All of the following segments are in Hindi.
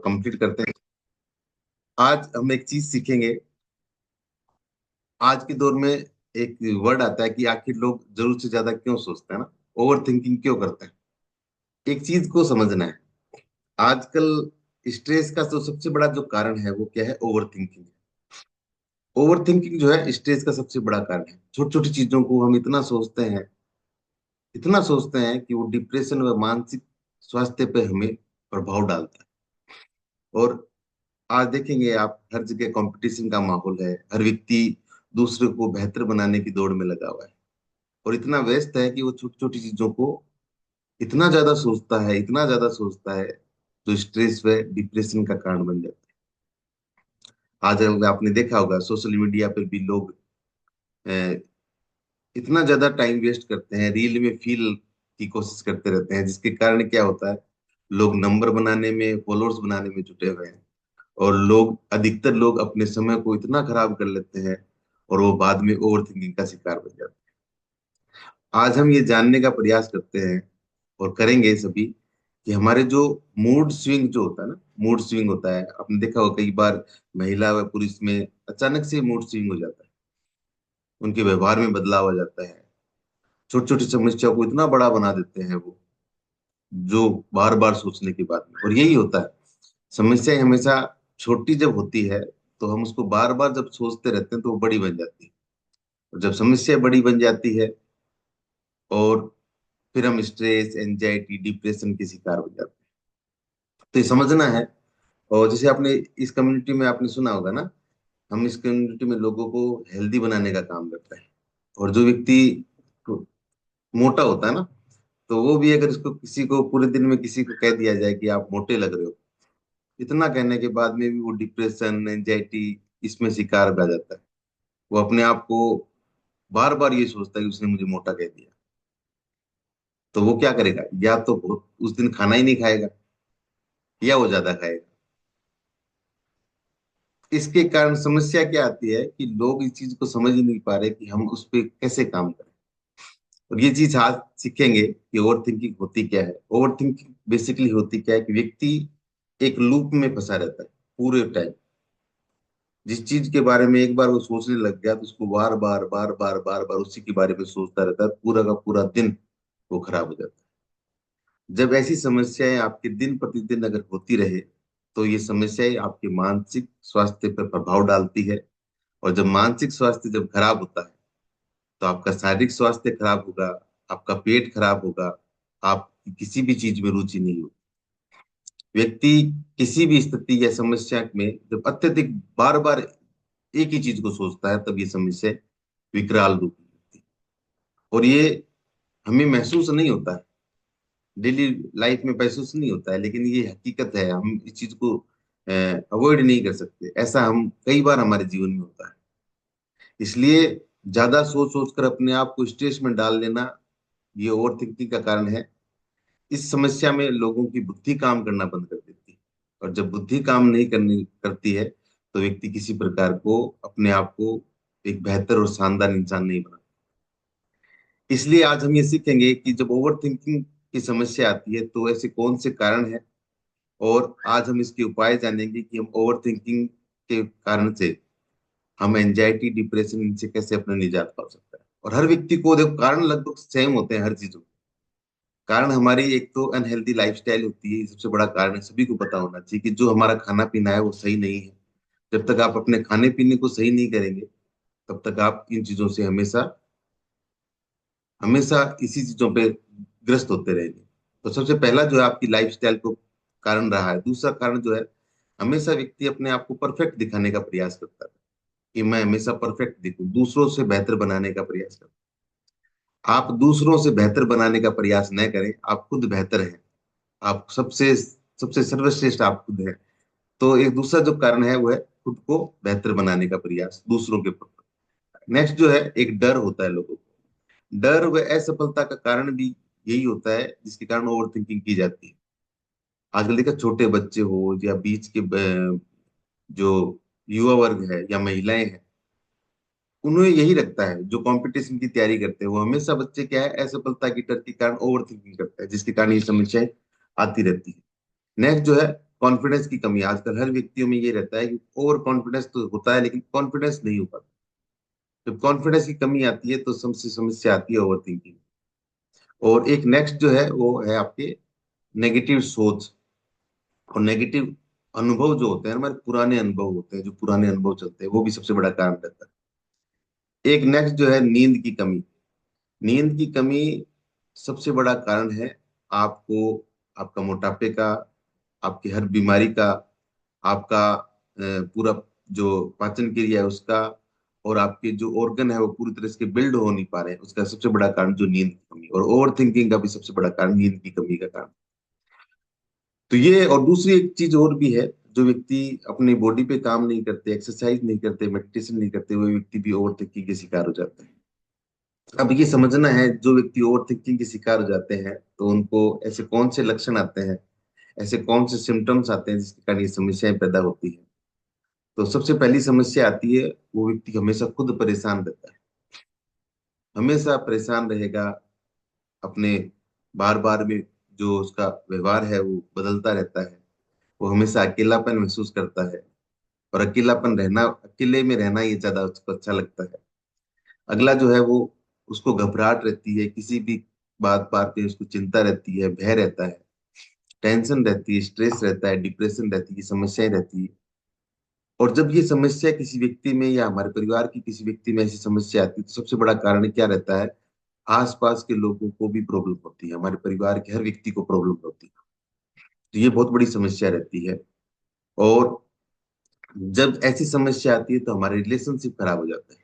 कंप्लीट करते हैं। आज हम एक चीज सीखेंगे। आज के दौर में एक वर्ड आता है कि आखिर लोग जरूरत से ज्यादा क्यों सोचते हैं ना, ओवर थिंकिंग क्यों करते हैं। एक चीज को समझना है। आजकल स्ट्रेस का जो सबसे बड़ा जो कारण है वो क्या है? Over thinking. ओवर थिंकिंग जो है स्ट्रेस का सबसे बड़ा कारण है। छोटी छोटी चीजों को हम इतना सोचते हैं कि वो डिप्रेशन व मानसिक स्वास्थ्य पे हमें प्रभाव डालता है। और आज देखेंगे आप, हर जगह कंपटीशन का माहौल है। हर व्यक्ति दूसरे को बेहतर बनाने की दौड़ में लगा हुआ है और इतना व्यस्त है कि वो छोटी छोटी चीजों को इतना ज्यादा सोचता है, जो स्ट्रेस व डिप्रेशन का कारण बन जाता है। आज अगर आपने देखा होगा सोशल मीडिया पर भी लोग अ, इतना ज्यादा टाइम वेस्ट करते हैं, रील में फील की कोशिश करते रहते हैं, जिसके कारण क्या होता है, लोग नंबर बनाने में, फॉलोअर्स बनाने में जुटे हुए हैं। और अधिकतर लोग अपने समय को इतना खराब कर लेते हैं और वो बाद में ओवर थिंकिंग का शिकार बन जाते हैं। आज हम ये जानने का प्रयास करते हैं और करेंगे सभी कि हमारे जो मूड स्विंग जो होता है ना, मूड स्विंग होता है, आपने देखा होगा कई बार महिला व पुरुष में अचानक से मूड स्विंग हो जाता है। उनके व्यवहार में बदलाव आ जाता है। छोटी छोटी समस्या को इतना बड़ा बना देते हैं वो, जो बार बार सोचने के बाद में। और यही होता है, समस्याएं हमेशा छोटी जब होती है तो हम उसको बार बार जब सोचते रहते हैं तो वो बड़ी बन जाती है। और जब समस्या बड़ी बन जाती है और फिर हम स्ट्रेस, एंजाइटी, डिप्रेशन के शिकार हो जाते हैं। तो ये समझना है। और जैसे आपने इस कम्युनिटी में आपने सुना होगा ना, हम इस कम्युनिटी में लोगों को हेल्दी बनाने का काम करते हैं। और जो व्यक्ति मोटा होता है ना, तो वो भी अगर इसको किसी को पूरे दिन में किसी को कह दिया जाए कि आप मोटे लग रहे हो, इतना कहने के बाद में भी वो डिप्रेशन, एंजाइटी इसमें शिकार हो जाता है। वो अपने आप को बार बार ये सोचता है कि उसने मुझे मोटा कह दिया। तो वो क्या करेगा? या तो बहुत उस दिन खाना ही नहीं खाएगा, या वो ज्यादा खाएगा। इसके कारण समस्या क्या आती है कि लोग इस चीज को समझ ही नहीं पा रहे कि हम उस पर कैसे काम करें। और ये चीज आज सीखेंगे कि ओवर थिंकिंग होती क्या है। ओवर थिंकिंग बेसिकली होती क्या है कि व्यक्ति एक लूप में फंसा रहता है पूरे टाइम। जिस चीज के बारे में एक बार वो सोचने लग गया तो उसको बार बार उसी के बारे में सोचता रहता है, पूरा का पूरा दिन वो खराब हो जाता है। जब ऐसी समस्याएं आपके दिन प्रतिदिन अगर होती रहे तो ये समस्याएं आपके मानसिक स्वास्थ्य पर प्रभाव डालती है। और जब मानसिक स्वास्थ्य जब खराब होता है तो आपका शारीरिक स्वास्थ्य खराब होगा, आपका पेट खराब होगा, आप किसी भी चीज में रुचि नहीं होगी। व्यक्ति किसी भी स्थिति या समस्या में जब अत्यधिक बार बार एक ही चीज को सोचता है तब ये समस्या विकराल रूप लेती है। और ये हमें महसूस नहीं होता है, डेली लाइफ में महसूस नहीं होता है, लेकिन ये हकीकत है। हम इस चीज को अवॉइड नहीं कर सकते। ऐसा हम कई बार हमारे जीवन में होता है। इसलिए ज्यादा सोच सोच कर अपने आप को स्ट्रेस में डाल लेना, ये ओवर थिंकिंग का कारण है। इस समस्या में लोगों की बुद्धि काम करना बंद कर देती है। और जब बुद्धि काम नहीं करनी करती है तो व्यक्ति किसी प्रकार को अपने आप को एक बेहतर और शानदार इंसान नहीं बना। इसलिए आज हम ये सीखेंगे कि जब ओवर थिंकिंग की समस्या आती है तो ऐसे कौन से कारण हैं। और आज हम इसके उपाय जानेंगे कि हम ओवर थिंकिंग के कारण से हम एंजाइटी, डिप्रेशन, इनसे कैसे अपने निजात पा सकते हैं। और हर व्यक्ति को देखो, कारण लगभग सेम होते हैं हर चीजों के। कारण हमारी एक तो अनहेल्दी लाइफस्टाइल होती है, ये सबसे बड़ा कारण है। सभी को पता होना चाहिए कि जो हमारा खाना पीना है वो सही नहीं है। जब तक आप अपने खाने पीने को सही नहीं करेंगे तब तक आप इन चीजों से हमेशा हमेशा इसी चीजों पे ग्रस्त होते रहेंगे। तो सबसे पहला जो है आपकी लाइफस्टाइल को कारण रहा है। दूसरा कारण जो है, हमेशा व्यक्ति अपने आप को परफेक्ट दिखाने का प्रयास करता है कि मैं हमेशा परफेक्ट दिखूं, दूसरों से बेहतर बनाने का प्रयास करता है। आप दूसरों से बेहतर बनाने का प्रयास न करें, आप खुद बेहतर हैं। आप सबसे सबसे सर्वश्रेष्ठ आप खुद हैं। तो एक दूसरा जो कारण है वो है खुद को बेहतर बनाने का प्रयास दूसरों के प्रति। नेक्स्ट जो है, एक डर होता है लोगों को। डर व असफलता का कारण भी यही होता है, जिसके कारण ओवर थिंकिंग की जाती है। आजकल देखा, छोटे बच्चे हो या बीच के जो युवा वर्ग है या महिलाएं हैं, उन्हें यही लगता है, जो कंपटीशन की तैयारी करते हैं वो हमेशा बच्चे क्या है, असफलता की डर के कारण ओवर थिंकिंग करते हैं, जिसके कारण ये समस्याएं आती रहती है। नेक्स्ट जो है, कॉन्फिडेंस की कमी, आजकल हर व्यक्तियों में ये रहता है कि ओवर कॉन्फिडेंस तो होता है लेकिन कॉन्फिडेंस नहीं हो पाता। जब कॉन्फिडेंस की कमी आती है तो सबसे समस्या आती है ओवर थिंकिंग। और एक नेक्स्ट जो है वो है आपके नेगेटिव सोच और नेगेटिव अनुभव जो होते हैं, हमारे पुराने अनुभव होते हैं, जो पुराने अनुभव चलते हैं, वो भी सबसे बड़ा कारण रहता है। एक नेक्स्ट जो है नींद की कमी। नींद की कमी सबसे बड़ा कारण है आपको, आपका मोटापे का, आपकी हर बीमारी का, आपका पूरा जो पाचन क्रिया है उसका, और आपके जो ऑर्गन है वो पूरी तरह से बिल्ड हो नहीं पा रहे हैं, उसका सबसे बड़ा कारण जो नींद की कमी, और ओवर थिंकिंग का भी सबसे बड़ा कारण नींद की कमी का कारण। तो ये, और दूसरी एक चीज और भी है, जो व्यक्ति अपनी बॉडी पे काम नहीं करते, एक्सरसाइज नहीं करते, मेडिटेशन नहीं करते, वो व्यक्ति भी ओवर थिंकिंग के शिकार हो जाते हैं। अब ये समझना है, जो व्यक्ति ओवर थिंकिंग के शिकार हो जाते हैं तो उनको ऐसे कौन से लक्षण आते हैं, ऐसे कौन से सिम्टम्स आते हैं जिसके कारण ये समस्याएं पैदा होती है। तो सबसे पहली समस्या आती है, वो व्यक्ति हमेशा खुद परेशान रहता है, हमेशा परेशान रहेगा अपने, बार बार में जो उसका व्यवहार है वो बदलता रहता है, वो हमेशा अकेलापन महसूस करता है, और अकेलापन रहना, अकेले में रहना ये ज्यादा उसको अच्छा लगता है। अगला जो है वो, उसको घबराहट रहती है, किसी भी बात बात पे उसको चिंता रहती है, भय रहता है, टेंशन रहती है, स्ट्रेस रहता है, डिप्रेशन रहती है, समस्याएं रहती है। और जब ये समस्या किसी व्यक्ति में या हमारे परिवार की किसी व्यक्ति में ऐसी समस्या आती है तो सबसे बड़ा कारण क्या रहता है, आसपास के लोगों को भी प्रॉब्लम होती है, हमारे परिवार के हर व्यक्ति को प्रॉब्लम होती है। तो ये बहुत बड़ी समस्या रहती है। और जब ऐसी समस्या आती है तो हमारे रिलेशनशिप खराब हो जाता है।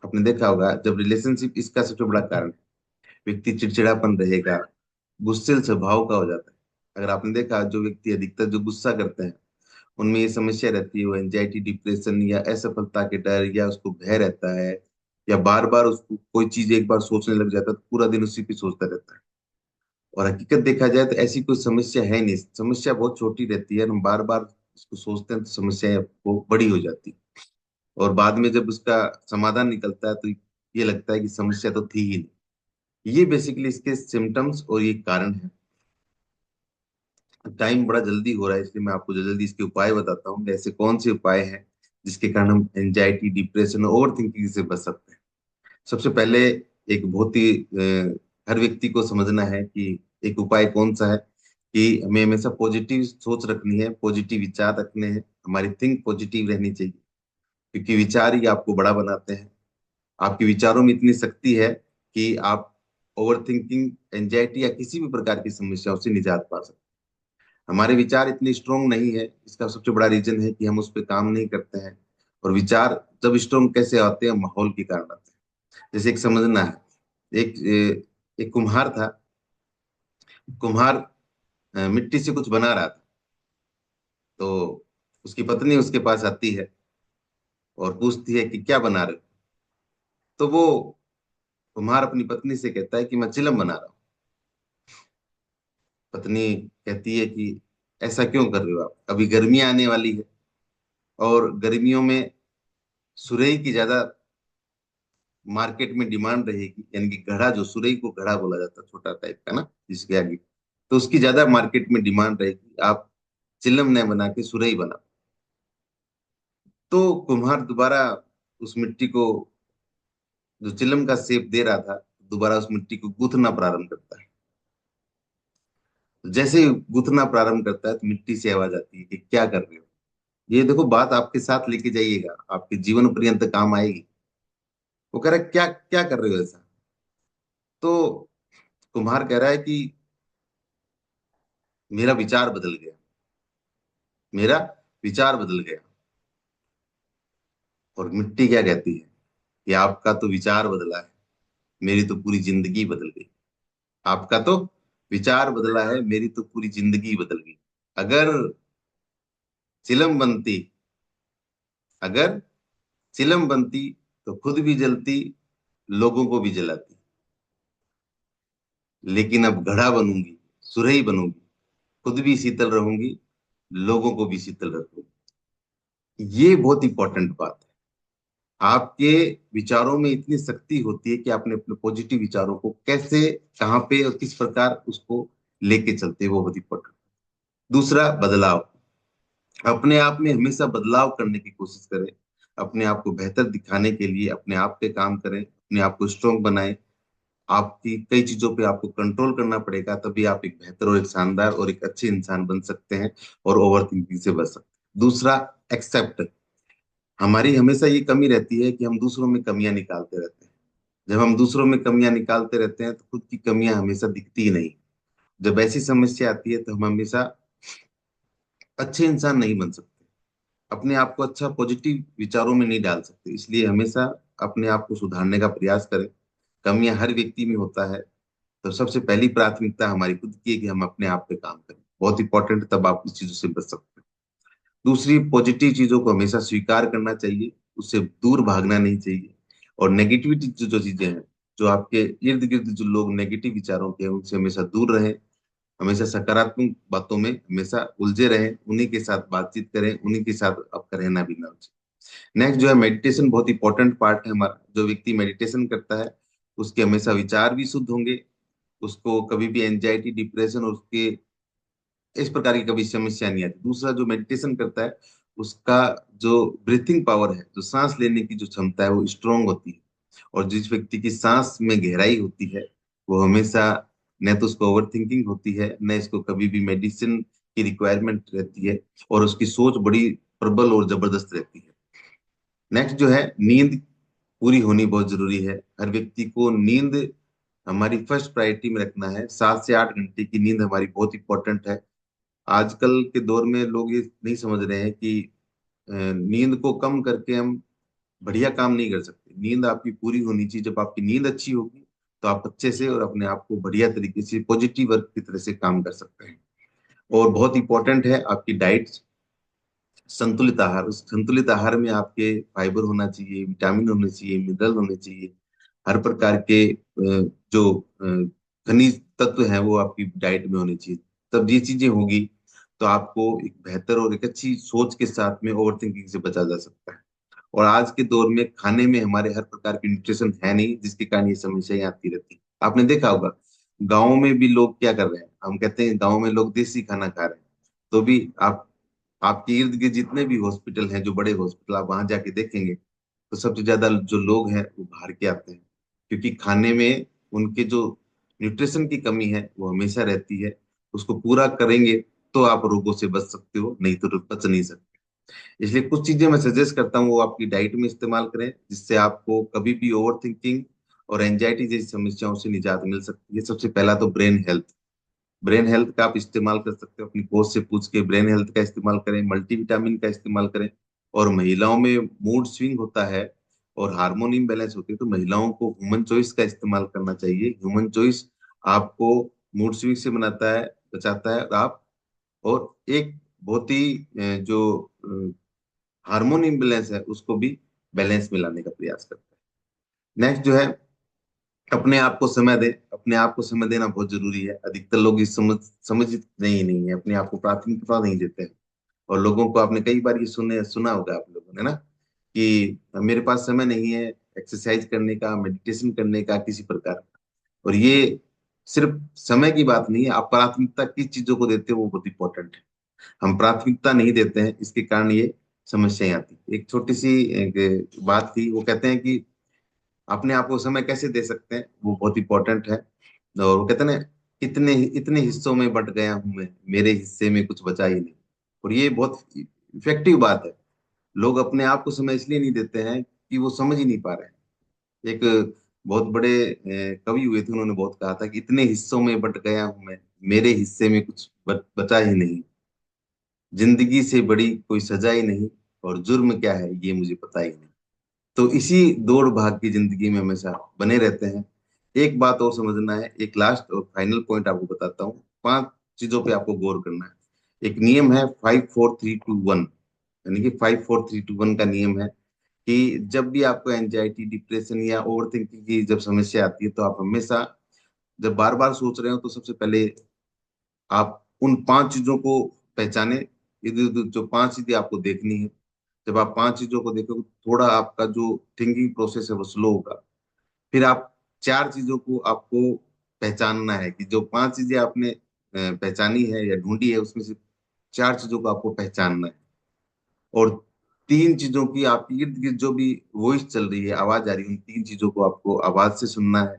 आपने देखा होगा, जब रिलेशनशिप, इसका सबसे बड़ा कारण है, व्यक्ति चिड़चिड़ापन रहेगा, गुस्सेल स्वभाव का हो जाता है। अगर आपने देखा, जो व्यक्ति अधिकतर जो गुस्सा करते हैं उनमें ये समस्या रहती है, वो एंजाइटी, डिप्रेशन या असफलता के डर, या उसको भय रहता है, या बार बार उसको कोई चीज एक बार सोचने लग जाता है तो पूरा दिन उसी पे सोचता रहता है। और हकीकत देखा जाए तो ऐसी कोई समस्या है नहीं, समस्या बहुत छोटी रहती है, हम बार बार उसको सोचते हैं तो समस्या वो बड़ी हो जाती है। और बाद में जब उसका समाधान निकलता है तो ये लगता है कि समस्या तो थी ही नहीं। ये बेसिकली इसके सिम्टम्स और ये कारण है। टाइम बड़ा जल्दी हो रहा है इसलिए मैं आपको जल्दी इसके उपाय बताता हूँ, ऐसे कौन से उपाय हैं जिसके कारण हम एंजाइटी, डिप्रेशन, ओवर थिंकिंग से बच सकते हैं। सबसे पहले, एक बहुत ही हर व्यक्ति को समझना है कि एक उपाय कौन सा है, कि हमें हमेशा पॉजिटिव सोच रखनी है, पॉजिटिव विचार रखने हैं, हमारी थिंक पॉजिटिव रहनी चाहिए, क्योंकि विचार ही आपको बड़ा बनाते हैं। आपके विचारों में इतनी शक्ति है कि आप ओवर थिंकिंग, एंजाइटी या किसी भी प्रकार की समस्याओं से निजात पा सकते हैं। हमारे विचार इतने स्ट्रोंग नहीं है, इसका सबसे बड़ा रीजन है कि हम उस पर काम नहीं करते हैं। और विचार जब स्ट्रोंग कैसे आते हैं, माहौल के कारण आते हैं। जैसे एक समझना है, एक कुम्हार था। कुम्हार मिट्टी से कुछ बना रहा था, तो उसकी पत्नी उसके पास आती है और पूछती है कि क्या बना रहे हो। तो वो कुम्हार अपनी पत्नी से कहता है कि मैं चिलम बना रहा हूँ। पत्नी कहती है कि ऐसा क्यों कर रहे हो आप, अभी गर्मियां आने वाली है, और गर्मियों में सुरई की ज्यादा मार्केट में डिमांड रहेगी, यानी कि घड़ा, जो सुरई को घड़ा बोला जाता है, छोटा टाइप का ना जिसके आगे, तो उसकी ज्यादा मार्केट में डिमांड रहेगी, आप चिलम न बना के सुरई बना। तो कुम्हार दोबारा उस मिट्टी को, जो चिलम का शेप दे रहा था, दोबारा उस मिट्टी को गूंथना प्रारंभ करता है। तो जैसे ही गूंथना प्रारंभ करता है तो मिट्टी से आवाज आती है कि क्या कर रहे हो। ये देखो, बात आपके साथ लेके जाइएगा, आपके जीवन पर्यंत काम आएगी। वो कह रहा है क्या क्या कर रहे हो ऐसा। तो कुम्हार कह रहा है कि मेरा विचार बदल गया, मेरा विचार बदल गया। और मिट्टी क्या कहती है कि आपका तो विचार बदला है, मेरी तो पूरी जिंदगी बदल गई। आपका तो विचार बदला है, मेरी तो पूरी जिंदगी बदल गई। अगर चिलम बनती, अगर चिलम बनती तो खुद भी जलती, लोगों को भी जलाती। लेकिन अब घड़ा बनूंगी, सुरही बनूंगी, खुद भी शीतल रहूंगी, लोगों को भी शीतल रखूंगी। ये बहुत इंपॉर्टेंट बात है। आपके विचारों में इतनी शक्ति होती है कि आपने अपने पॉजिटिव विचारों को कैसे, कहाँ पे और किस प्रकार उसको लेके चलते हैं, वो बहुत इंपॉर्टेंट। दूसरा, बदलाव। अपने आप में हमेशा बदलाव करने की कोशिश करें। अपने आप को बेहतर दिखाने के लिए अपने आप पे काम करें, अपने आप को स्ट्रोंग बनाएं। आपकी कई चीजों पे आपको कंट्रोल करना पड़ेगा, तभी आप एक बेहतर और एक शानदार और एक अच्छे इंसान बन सकते हैं और ओवर थिंकिंग से बच सकते हैं। दूसरा, एक्सेप्ट। हमारी हमेशा ये कमी रहती है कि हम दूसरों में कमियां निकालते रहते हैं। जब हम दूसरों में कमियां निकालते रहते हैं तो खुद की कमियां हमेशा दिखती ही नहीं। जब ऐसी समस्या आती है तो हम हमेशा अच्छे इंसान नहीं बन सकते, अपने आप को अच्छा पॉजिटिव विचारों में नहीं डाल सकते। इसलिए हमेशा अपने आप को सुधारने का प्रयास करें। कमियां हर व्यक्ति में होता है, तो सबसे पहली प्राथमिकता हमारी खुद की है कि हम अपने आप पे काम करें, बहुत इंपॉर्टेंट, तब आप इस चीजों से बच सकते हैं। दूसरी, पॉजिटिव चीजों को हमेशा स्वीकार करना चाहिए, उससे दूर भागना नहीं चाहिए। और नेगेटिविटी जो जो चीजें हैं, जो आपके इर्द गिर्द जो लोग नेगेटिव विचारों के हैं, उनसे हमेशा दूर रहें। हमेशा सकारात्मक बातों में हमेशा उलझे रहें, उन्हीं के साथ बातचीत करें, उन्हीं के साथ आपका रहना भी ना उलझे। नेक्स्ट जो है, मेडिटेशन बहुत इंपॉर्टेंट पार्ट है हमारा। जो व्यक्ति मेडिटेशन करता है उसके हमेशा विचार भी शुद्ध होंगे, उसको कभी भी एंजाइटी, डिप्रेशन और उसके इस प्रकार की कभी समस्या नहीं आती। दूसरा, जो मेडिटेशन करता है उसका जो ब्रीथिंग पावर है, जो सांस लेने की जो क्षमता है, वो स्ट्रोंग होती है। और जिस व्यक्ति की सांस में गहराई होती है, वो हमेशा न तो उसको ओवर थिंकिंग होती है, न इसको कभी भी मेडिसिन की रिक्वायरमेंट रहती है, और उसकी सोच बड़ी प्रबल और जबरदस्त रहती है। नेक्स्ट जो है, नींद पूरी होनी बहुत जरूरी है। हर व्यक्ति को नींद हमारी फर्स्ट प्रायोरिटी में रखना है। 7 से 8 घंटे की नींद हमारी बहुत इंपॉर्टेंट है। आजकल के दौर में लोग ये नहीं समझ रहे हैं कि नींद को कम करके हम बढ़िया काम नहीं कर सकते। नींद आपकी पूरी होनी चाहिए। जब आपकी नींद अच्छी होगी तो आप अच्छे से और अपने आप को बढ़िया तरीके से पॉजिटिव वर्क की तरह से काम कर सकते हैं। और बहुत इंपॉर्टेंट है आपकी डाइट, संतुलित आहार। उस संतुलित आहार में आपके फाइबर होना चाहिए, विटामिन होने चाहिए, मिनरल होने चाहिए, हर प्रकार के जो खनिज तत्व हैं वो आपकी डाइट में होने चाहिए। तब ये चीजें होगी तो आपको एक बेहतर और एक अच्छी सोच के साथ में ओवर थिंकिंग से बचा जा सकता है। और आज के दौर में खाने में हमारे हर प्रकार की न्यूट्रिशन है नहीं, जिसके कारण ये समस्याएं आती रहती हैं। आपने देखा होगा गाँव में भी लोग क्या कर रहे हैं, हम कहते हैं गाँव में लोग देसी खाना खा रहे हैं, तो भी आप आपके इर्द गिर्द जितने भी हॉस्पिटल हैं, जो बड़े हॉस्पिटल, आप वहां जाके देखेंगे तो सबसे ज्यादा जो लोग हैं वो बाहर के आते हैं, क्योंकि खाने में उनके जो न्यूट्रिशन की कमी है वो हमेशा रहती है। उसको पूरा करेंगे तो आप रोगों से बच सकते हो, नहीं तो बच नहीं सकते। इसलिए कुछ चीजें मैं सजेस्ट करता हूँ वो आपकी डाइट में इस्तेमाल करें, जिससे आपको कभी भी ओवर थिंकिंग और एंजाइटी जैसी समस्याओं से निजात मिल सकती है। सबसे पहला तो ब्रेन हेल्थ। ब्रेन हेल्थ का आप इस्तेमाल कर सकते हो, अपनी कोच से पूछ के ब्रेन हेल्थ का इस्तेमाल करें, मल्टीविटामिन का इस्तेमाल करें। और महिलाओं में मूड स्विंग होता है और हार्मोन इम्बैलेंस होती है, तो महिलाओं को ह्यूमन चॉइस का इस्तेमाल करना चाहिए। ह्यूमन चॉइस आपको मूड स्विंग से बनाता है, बचाता है। और आप और एक बहुत ही जो हार्मोन इम्बैलेंस है उसको भी बैलेंस में लाने का प्रयास करता है। नेक्स्ट जो है, अपने आप को समय दे। अपने आप को समय देना बहुत जरूरी है। अधिकतर लोग इस समझ नहीं है, अपने आप को प्राथमिकता नहीं देते हैं। और लोगों को आपने कई बार ये सुना होगा आप लोगों ने ना, कि मेरे पास समय नहीं है एक्सरसाइज करने का, मेडिटेशन करने का, किसी प्रकार का। और ये सिर्फ समय की बात नहीं है, आप प्राथमिकता किस चीजों को देते हो वो बहुत इंपॉर्टेंट है। हम प्राथमिकता नहीं देते हैं, इसके कारण ये समस्याएं आती हैं। एक छोटी सी एक बात थी, वो कहते हैं कि अपने आप को समय कैसे दे सकते हैं, वो बहुत इंपॉर्टेंट है। और वो कहते हैं ना, इतने इतने हिस्सों में बट गया हूं मैं, मेरे हिस्से में कुछ बचा ही नहीं। और ये बहुत इफेक्टिव बात है। लोग अपने आप को समय इसलिए नहीं देते हैं कि वो समझ ही नहीं पा रहे हैं। एक बहुत बड़े कवि हुए थे, उन्होंने बहुत कहा था कि इतने हिस्सों में बट गया हूं मैं, मेरे हिस्से में कुछ बचा ही नहीं। जिंदगी से बड़ी कोई सजा ही नहीं, और जुर्म क्या है ये मुझे पता ही नहीं। तो इसी दौड़ भाग की जिंदगी में हमेशा बने रहते हैं। एक बात और समझना है, एक लास्ट और फाइनल पॉइंट आपको बताता हूँ। 5 चीजों पे आपको गौर करना है। एक नियम है 5 4 3 2 1, यानी कि 5 4 3 2 1 का नियम है कि जब भी आपको एंजाइटी, डिप्रेशन या ओवर थिंकिंग की जब समस्या आती है, तो आप हमेशा जब बार बार सोच रहे हो तो सबसे पहले आप उन 5 चीजों को पहचाने। जो 5 चीजें आपको देखनी है, जब आप 5 चीजों को देखोगे थोड़ा आपका जो थिंकिंग प्रोसेस है वो स्लो होगा। फिर आप 4 चीजों को आपको पहचानना है, कि जो 5 चीजें आपने पहचानी है या ढूंढी है, उसमें से 4 चीजों को आपको पहचानना है। और तीन चीजों की आपके इर्द गिर्द जो भी वॉइस चल रही है, आवाज आ रही है, उन तीन चीजों को आपको आवाज से सुनना है।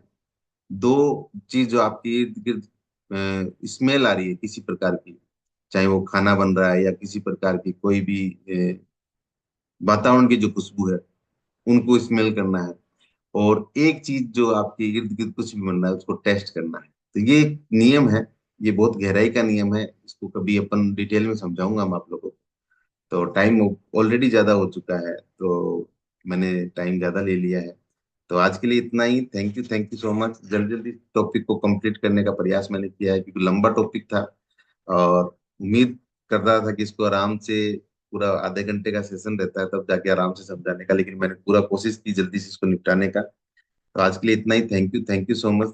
दो चीज जो आपके इर्द गिर्द स्मेल आ रही है किसी प्रकार की, चाहे वो खाना बन रहा है या किसी प्रकार की कोई भी वातावरण की जो खुशबू है, उनको स्मेल करना है। और एक चीज जो आपके इर्द गिर्द कुछ भी बन रहा है उसको टेस्ट करना है। तो ये एक नियम है, ये बहुत गहराई का नियम है, इसको कभी अपन डिटेल में समझाऊंगा मैं आप लोगों को। तो टाइम ऑलरेडी ज्यादा हो चुका है, तो मैंने टाइम ज्यादा ले लिया है। तो आज के लिए इतना ही। Thank you so much. जल्दी जल्दी टॉपिक को कंप्लीट करने का प्रयास मैंने किया है, क्योंकि लंबा टॉपिक था। और उम्मीद कर रहा था कि इसको आराम से पूरा आधे घंटे का सेशन रहता है तब जाके आराम से समझाने का, लेकिन मैंने पूरा कोशिश की जल्दी से इसको निपटाने का। तो आज के लिए इतना ही। Thank you so much.